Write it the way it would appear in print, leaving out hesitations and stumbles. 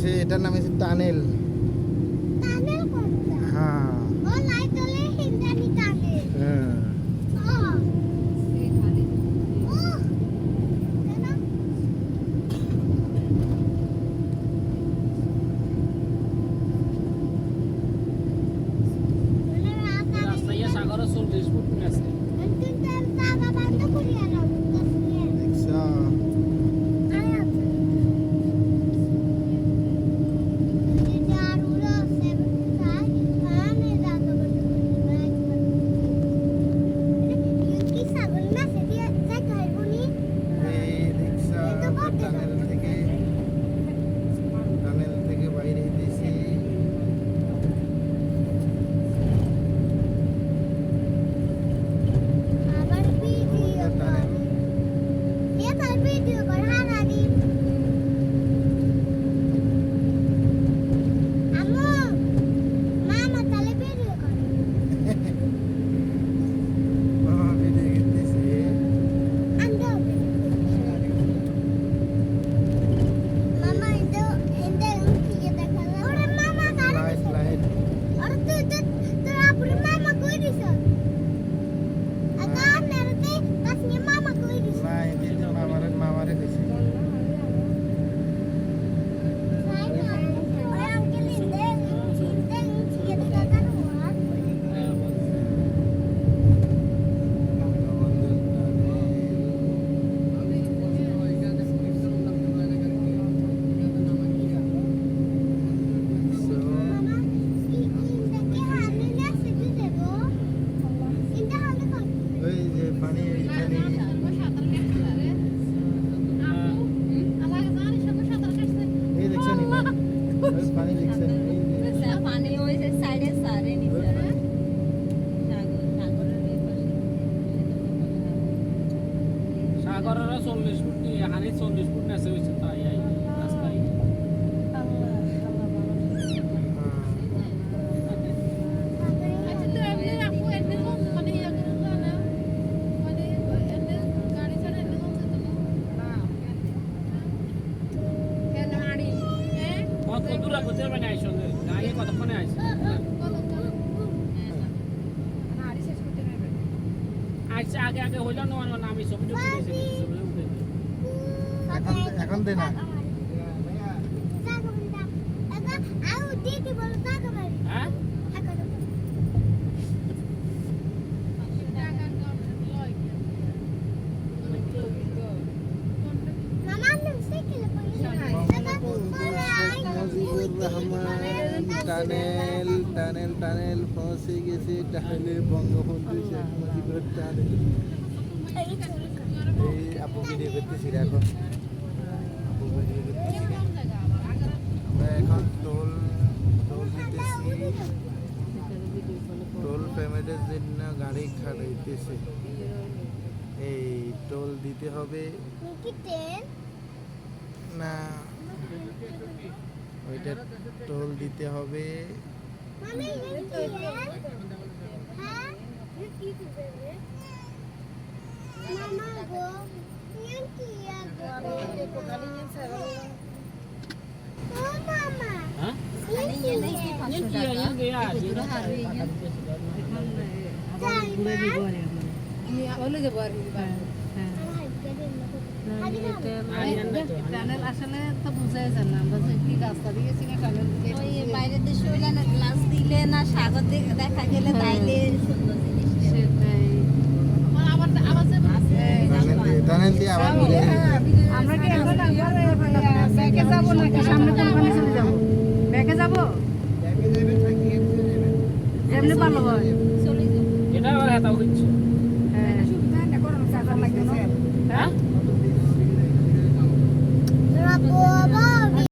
হচ্ছে এটার নাম হচ্ছে টানেল। টানেল কোনটা? হ্যাঁ ও লাইটলে হিন্দানি টানেল। হ্যাঁ সাগরের 40 ফুট হানি 40 ফুট নেছে হইছে তাই আই রাস্তায় কত দূর আছে মানে আইছো আগে কতক্ষণে আইছো আচ্ছা আগে আগে হইল না মানে আমি ছবি তুলেছি এখন দে না হ্যাঁ টানেল টানেল টানেল পৌঁছে গেছে টানেলে বঙ্গবন্ধু শেখ মুজিবের টানেল। এই আপু ভিডিও করতেছি দেখো আপু ভিডিও করতেছি আমরা এখন টোল টোল দিতেছি টোল পেমেন্টের জন্য গাড়ি খাড়াইতেছে এই টোল দিতে হবে না ওইটা টোল দিতে হবে টানেল আসলে তো বুঝাই যায় না আমরা কি রাস্তা দিয়ে গেছি না টানেল ওই বাইরের দেশে হইলে না গ্লাস দিলে না সাগর দেখা গেলে তাইলে সুন্দর জিনিস সেটাই আবার টানেল দিয়ে আবার ঘুরে আমরা কি এখন ব্যাকে যাবো নাকি সামনে কোনখানে চলে যাবো ব্যাকে যাবো যেমনি ভালো হয় চলে যাবে এটা আবার হাতা হচ্ছে হ্যাঁ সুবিধা না করো চার্জার লাগবে না হ্যাঁ বাবা